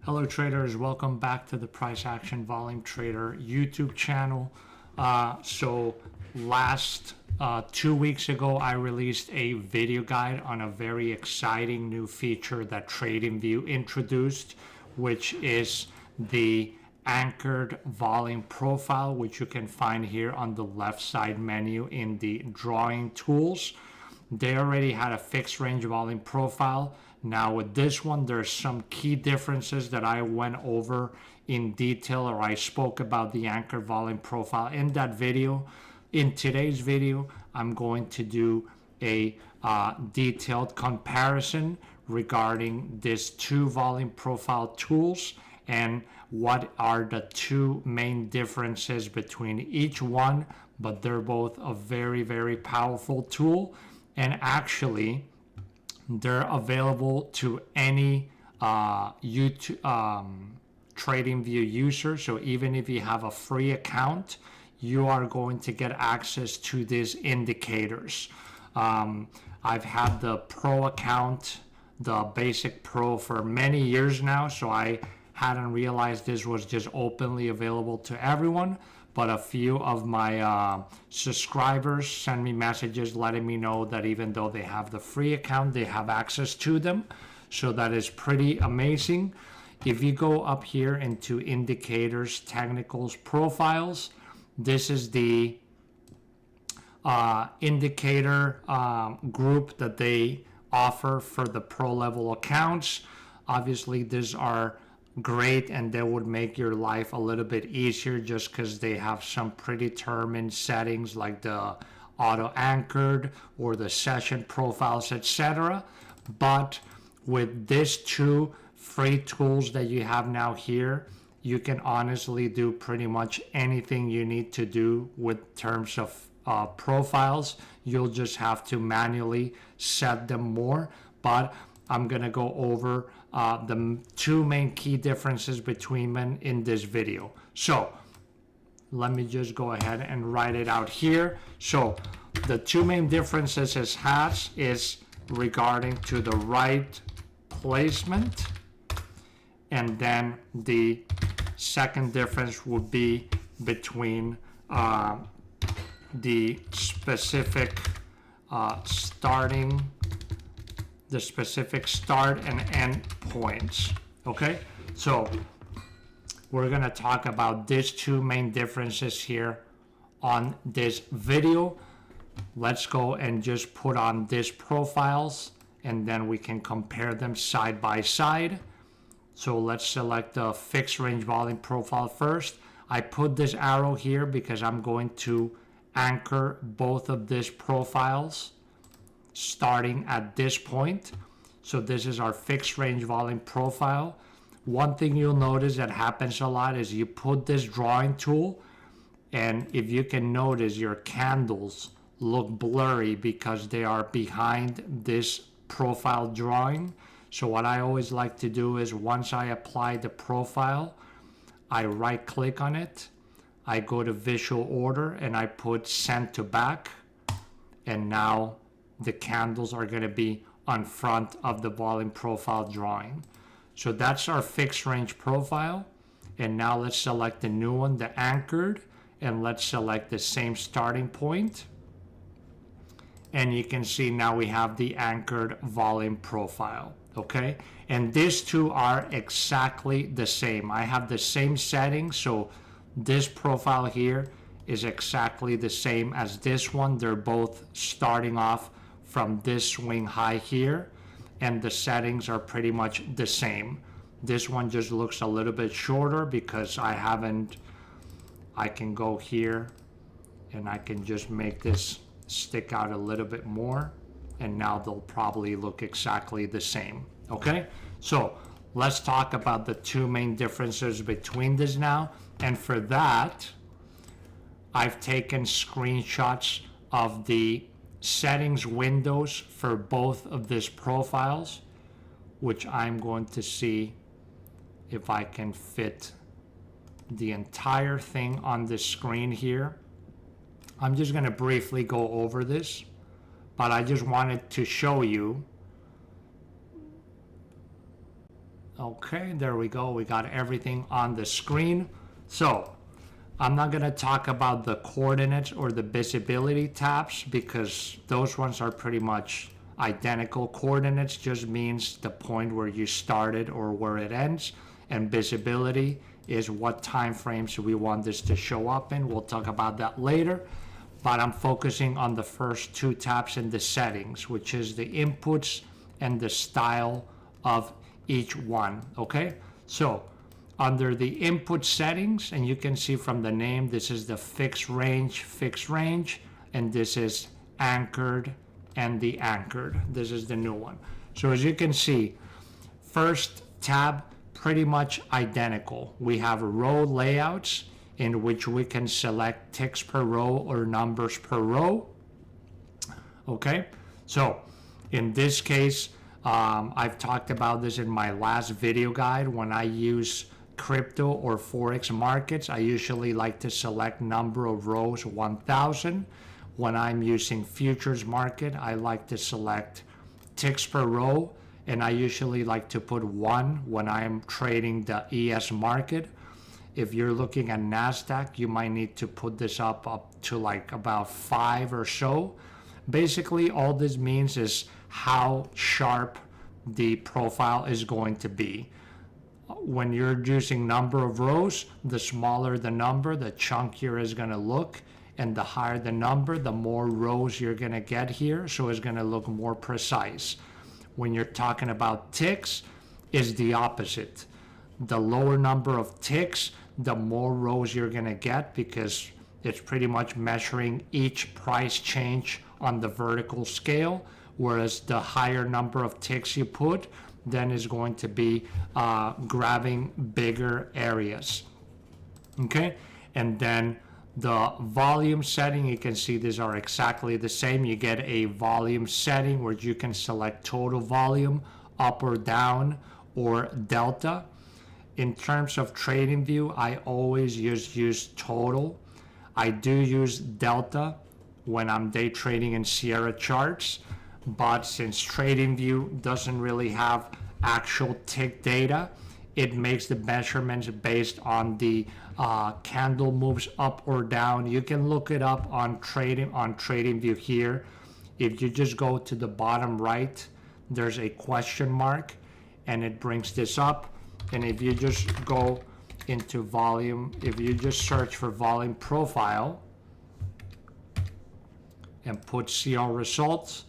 Hello traders, welcome back to the Price Action Volume Trader YouTube channel. Last 2 weeks ago, I released a video guide on a very exciting new feature that TradingView introduced, which is the anchored volume profile, which you can find here on the left side menu in the drawing tools. They already had a fixed range volume profile. Now with this one, there's some key differences that I went over in detail, or I spoke about the anchored volume profile in that video. In today's video, I'm going to do a detailed comparison regarding these two volume profile tools and what are the two main differences between each one, but they're both a very, very powerful tool. And actually, they're available to any YouTube TradingView user. So even if you have a free account, you are going to get access to these indicators. I've had the Pro account, the Basic Pro, for many years now, so I hadn't realized this was just openly available to everyone. But a few of my subscribers send me messages letting me know that even though they have the free account, they have access to them. So that is pretty amazing. If you go up here into indicators, technicals, profiles, this is the indicator group that they offer for the pro level accounts. Obviously, these are great and they would make your life a little bit easier just because they have some predetermined settings like the auto anchored or the session profiles, etc. But with these two free tools that you have now here, you can honestly do pretty much anything you need to do with terms of profiles. You'll just have to manually set them more, but I'm gonna go over the two main key differences between them in this video. So let me just go ahead and write it out here. So the two main differences it has is regarding to the right placement, and then the second difference would be between the specific the specific start and end points. Okay, so we're gonna talk about these two main differences here on this video. Let's go and just put on these profiles and then we can compare them side by side. So let's select the fixed range volume profile first. I put this arrow here because I'm going to anchor both of these profiles starting at this point. So this is our fixed range volume profile. One thing you'll notice that happens a lot is you put this drawing tool, and if you can notice, your candles look blurry because they are behind this profile drawing. So what I always like to do is once I apply the profile, I right click on it, I go to visual order and I put send to back, and now the candles are going to be on front of the volume profile drawing. So that's our fixed range profile. And now let's select the new one, the anchored, and let's select the same starting point. And you can see now we have the anchored volume profile. Okay, and these two are exactly the same. I have the same settings, so this profile here is exactly the same as this one. They're both starting off from this swing high here, and the settings are pretty much the same. This one just looks a little bit shorter because I can go here and I can just make this stick out a little bit more, and now they'll probably look exactly the same. Okay, so let's talk about the two main differences between this now. And for that, I've taken screenshots of the settings windows for both of these profiles, which I'm going to see if I can fit the entire thing on the screen here. I'm just going to briefly go over this, but I just wanted to show you Okay, there we go. We got everything on the screen. So I'm not going to talk about the coordinates or the visibility tabs because those ones are pretty much identical. Coordinates just means the point where you started or where it ends, and visibility is what time frames we want this to show up in. We'll talk about that later, but I'm focusing on the first two tabs in the settings, which is the inputs and the style of each one. Okay, so under the input settings, and you can see from the name, this is the fixed range, and this is anchored and the anchored. This is the new one. So as you can see, first tab, pretty much identical. We have row layouts in which we can select ticks per row or numbers per row. Okay, so in this case, I've talked about this in my last video guide. When I use crypto or forex markets, I usually like to select number of rows 1000. When I'm using futures market, I like to select ticks per row, and I usually like to put 1 when I'm trading the ES market. If you're looking at NASDAQ, you might need to put this up to like about 5 or so. Basically, all this means is how sharp the profile is going to be. When you're using number of rows, the smaller the number, the chunkier is going to look, and the higher the number, the more rows you're going to get here, so it's going to look more precise. When you're talking about ticks, is the opposite. The lower number of ticks, the more rows you're going to get, because it's pretty much measuring each price change on the vertical scale, whereas the higher number of ticks you put, then is going to be grabbing bigger areas. Okay, and then the volume setting, you can see these are exactly the same. You get a volume setting where you can select total volume, up or down, or delta. In terms of TradingView, I always use total. I do use delta when I'm day trading in Sierra charts, but since TradingView doesn't really have actual tick data, it makes the measurements based on the candle moves up or down. You can look it up on TradingView here. If you just go to the bottom right, there's a question mark, and it brings this up. And if you just go into volume, if you just search for volume profile and put see all results,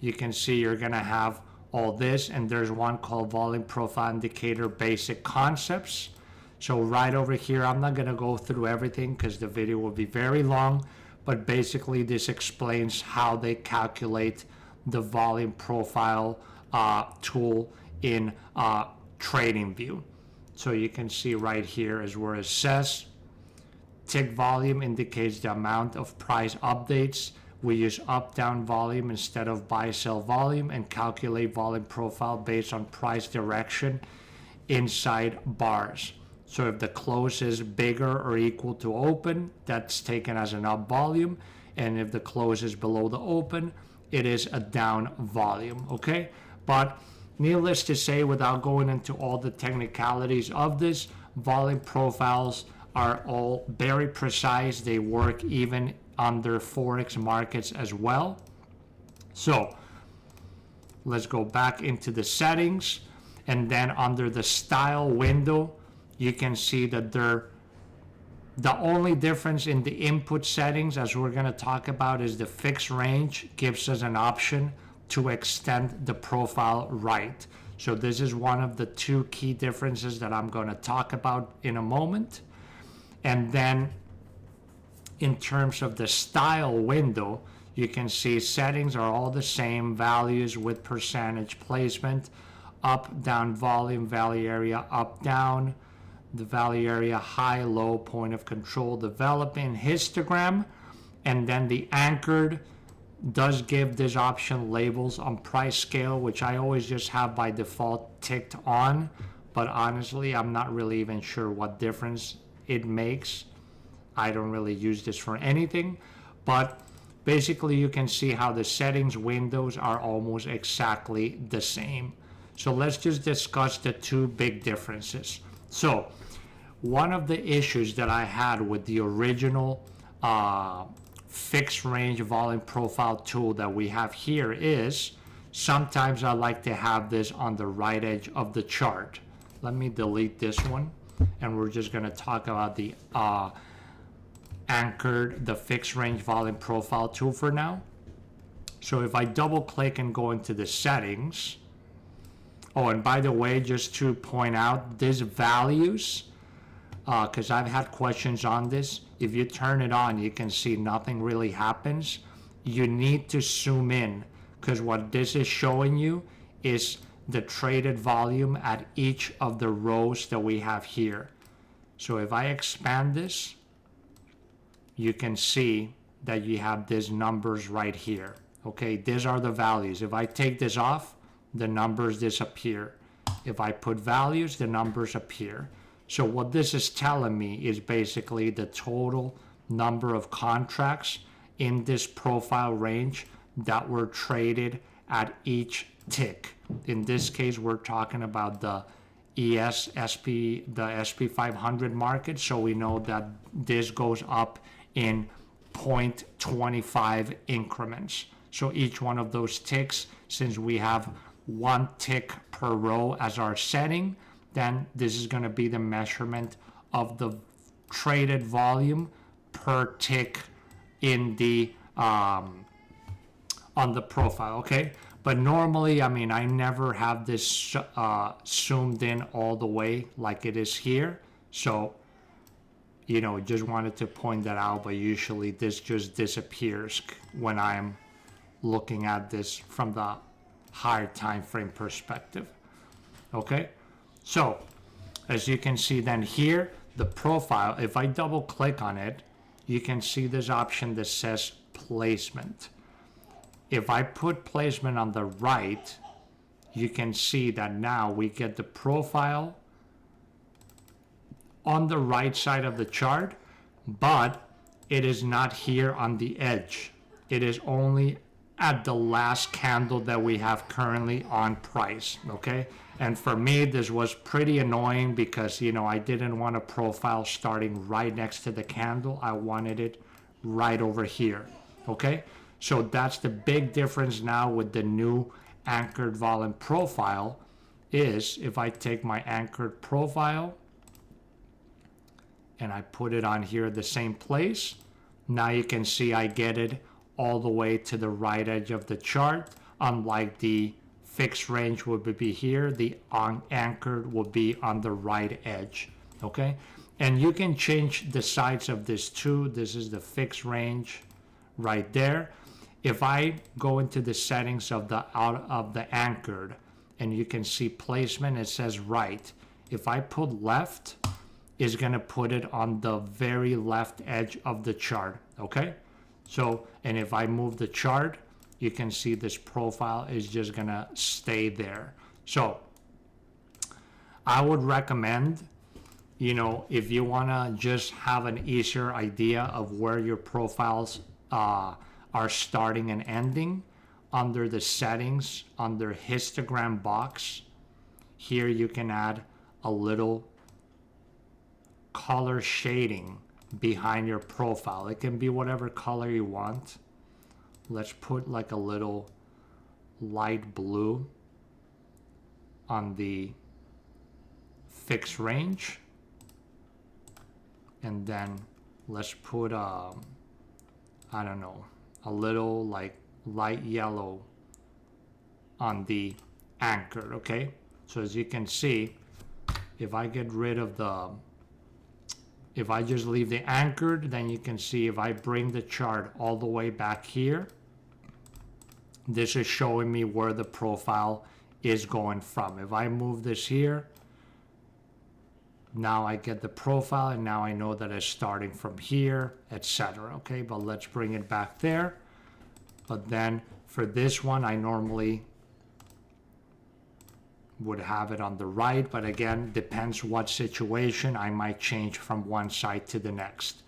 you can see you're gonna have all this, and there's one called volume profile indicator basic concepts. So right over here, I'm not gonna go through everything because the video will be very long, but basically this explains how they calculate the volume profile tool in TradingView. So you can see right here is where it says tick volume indicates the amount of price updates. We use up-down volume instead of buy-sell volume, and calculate volume profile based on price direction inside bars. So if the close is bigger or equal to open, that's taken as an up volume, and if the close is below the open, it is a down volume. Okay, but needless to say, without going into all the technicalities of this, volume profiles are all very precise. They work even under forex markets as well. So let's go back into the settings, and then under the style window, you can see that the only difference in the input settings, as we're going to talk about, is the fixed range gives us an option to extend the profile right. So this is one of the two key differences that I'm going to talk about in a moment. And then in terms of the style window, you can see settings are all the same, values with percentage placement, up, down volume, value area, up, down, the value area, high, low, point of control, developing histogram, and then the anchored does give this option labels on price scale, which I always just have by default ticked on, but honestly, I'm not really even sure what difference it makes. I don't really use this for anything, but basically you can see how the settings windows are almost exactly the same. So let's just discuss the two big differences. So one of the issues that I had with the original fixed range volume profile tool that we have here is sometimes I like to have this on the right edge of the chart. Let me delete this one, and we're just going to talk about the the fixed range volume profile tool for now. So if I double click and go into the settings, oh, and by the way, just to point out, these values, because I've had questions on this, if you turn it on, you can see nothing really happens. You need to zoom in, because what this is showing you is the traded volume at each of the rows that we have here. So if I expand this, you can see that you have these numbers right here. Okay, these are the values. If I take this off, the numbers disappear. If I put values, the numbers appear. So what this is telling me is basically the total number of contracts in this profile range that were traded at each tick. In this case, we're talking about the the SP 500 market. So we know that this goes up in 0.25 increments. So each one of those ticks, since we have one tick per row as our setting, then this is going to be the measurement of the traded volume per tick in the on the profile. Okay, but normally, I mean, I never have this zoomed in all the way like it is here. So, you know, just wanted to point that out, but usually this just disappears when I'm looking at this from the higher time frame perspective. Okay, so as you can see then here, the profile, if I double click on it, you can see this option that says placement. If I put placement on the right, you can see that now we get the profile on the right side of the chart, but it is not here on the edge. It is only at the last candle that we have currently on price, okay? And for me, this was pretty annoying because, you know, I didn't want a profile starting right next to the candle. I wanted it right over here, okay? So that's the big difference now with the new anchored volume profile is if I take my anchored profile and I put it on here at the same place, now you can see I get it all the way to the right edge of the chart. Unlike the fixed range would be here, the anchored will be on the right edge, okay? And you can change the sides of this too. This is the fixed range right there. If I go into the settings of the anchored, and you can see placement, it says right. If I put left, it's gonna put it on the very left edge of the chart, okay? So, and if I move the chart, you can see this profile is just gonna stay there. So I would recommend, you know, if you wanna just have an easier idea of where your profiles are starting and ending, under the settings, under histogram box, here you can add a little color shading behind your profile. It can be whatever color you want. Let's put like a little light blue on the fixed range, and then let's put I don't know, a little like light yellow on the anchor. Okay, so as you can see, if I get rid of if I just leave the anchored, then you can see if I bring the chart all the way back here, this is showing me where the profile is going from. If I move this here, now I get the profile, and now I know that it's starting from here, etc. Okay, but let's bring it back there. But then for this one, I normally would have it on the right, but again, depends what situation. I might change from one side to the next.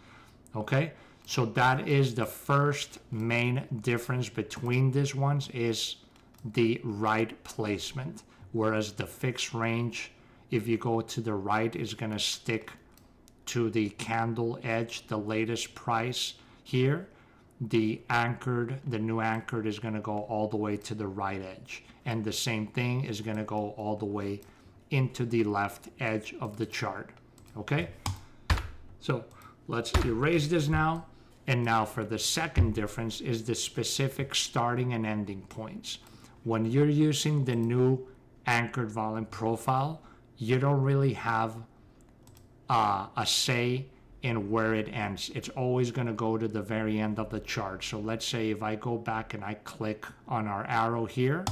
Okay, so that is the first main difference between these ones, is the right placement. whereas the fixed range, if you go to the right, is going to stick to the candle edge, the latest price here. The new anchored is going to go all the way to the right edge, and the same thing is going to go all the way into the left edge of the chart. Okay, so let's erase this now. And now for the second difference is the specific starting and ending points. When you're using the new anchored volume profile, you don't really have a say in where it ends. It's always going to go to the very end of the chart. So let's say if I go back and I click on our arrow here,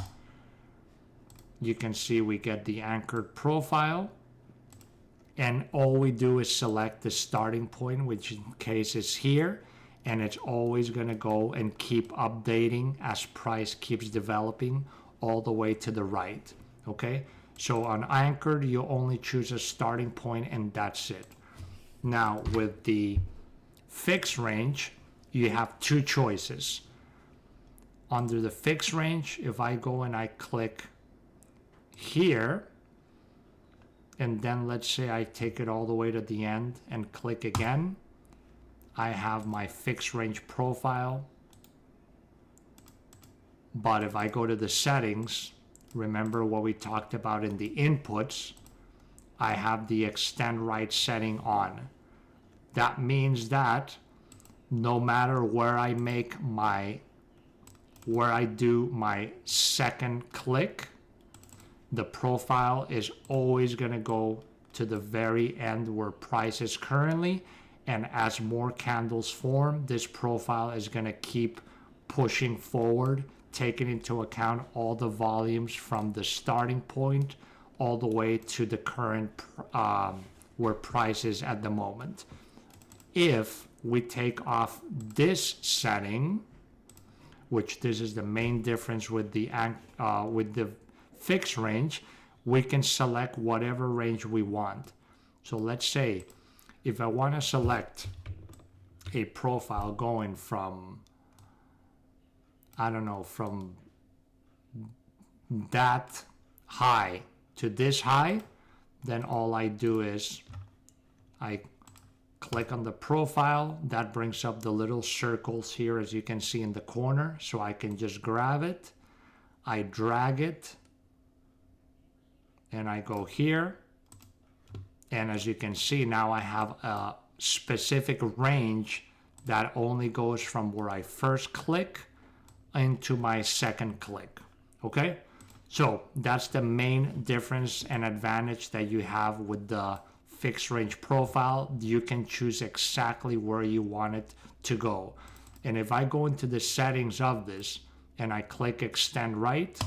you can see we get the anchored profile, and all we do is select the starting point, which in case is here, and it's always going to go and keep updating as price keeps developing all the way to the right. Okay, so on anchored you only choose a starting point and that's it. Now with the fixed range, you have two choices. Under the fixed range, if I go and I click here, and then let's say I take it all the way to the end and click again, I have my fixed range profile. But if I go to the settings, remember what we talked about in the inputs, I have the extend right setting on. That means that no matter where I do my second click, the profile is always going to go to the very end where price is currently, and as more candles form, this profile is going to keep pushing forward, taking into account all the volumes from the starting point all the way to the current where price is at the moment. If we take off this setting, which this is the main difference with the fixed range, we can select whatever range we want. So let's say if I want to select a profile going from, I don't know, from that high to this high, then all I do is I click on the profile. That brings up the little circles here, as you can see in the corner. So I can just grab it, I drag it, and I go here. And as you can see, now I have a specific range that only goes from where I first click into my second click. Okay? So that's the main difference and advantage that you have with the fixed range profile. You can choose exactly where you want it to go. And if I go into the settings of this and I click extend right,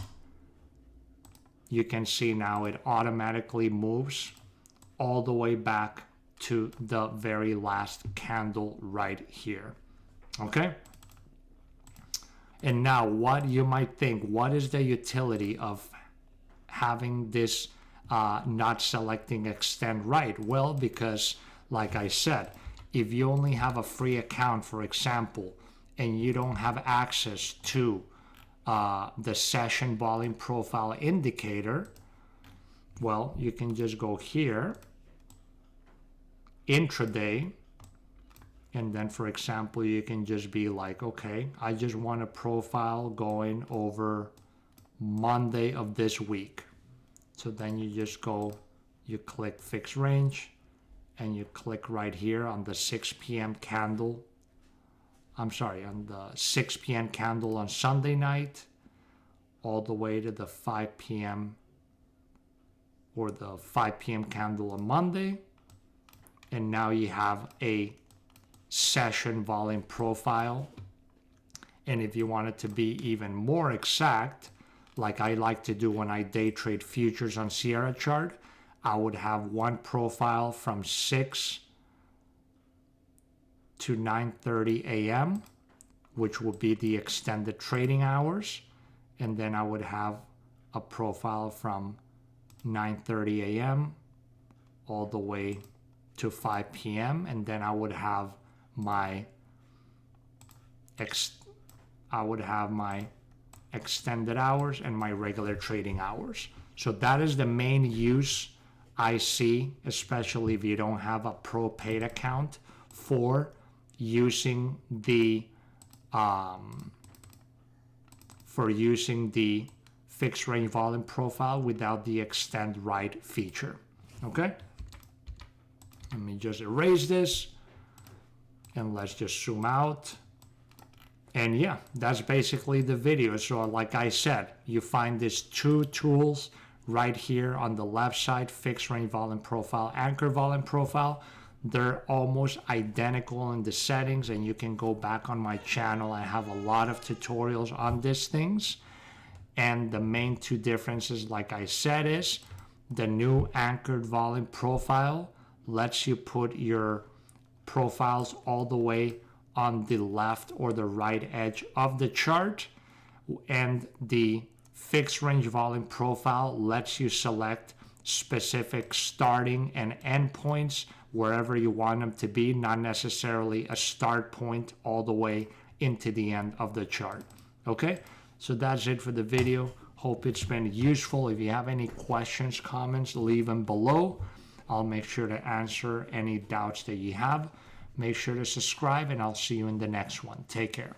you can see now it automatically moves all the way back to the very last candle right here. Okay? And now what you might think, what is the utility of having this not selecting extend right? Well, because like I said, if you only have a free account, for example, and you don't have access to the session volume profile indicator, well, you can just go here, intraday, and then for example, you can just be like, okay, I just want a profile going over Monday of this week. So then you just go, you click fixed range, and you click right here on the 6 p.m. candle. I'm sorry, on the 6 p.m. candle on Sunday night, all the way to the 5 p.m. or the 5 p.m. candle on Monday. And now you have a session volume profile. And if you want it to be even more exact, like I like to do when I day trade futures on Sierra chart, I would have one profile from 6 to 9:30 a.m., which will be the extended trading hours. And then I would have a profile from 9:30 a.m. all the way to 5 p.m. And then I would have my extended hours and my regular trading hours. So that is the main use I see, especially if you don't have a pro paid account, for using the fixed range volume profile without the extend right feature. Okay, let me just erase this and let's just zoom out. And yeah, that's basically the video. So like I said, you find these two tools right here on the left side, fixed range volume profile, anchor volume profile. They're almost identical in the settings, and you can go back on my channel. I have a lot of tutorials on these things. And the main two differences, like I said, is the new anchored volume profile lets you put your profiles all the way on the left or the right edge of the chart, and the fixed range volume profile lets you select specific starting and end points wherever you want them to be, not necessarily a start point all the way into the end of the chart. Okay, so that's it for the video. Hope it's been useful. If you have any questions, comments, leave them below. I'll make sure to answer any doubts that you have. Make sure to subscribe, and I'll see you in the next one. Take care.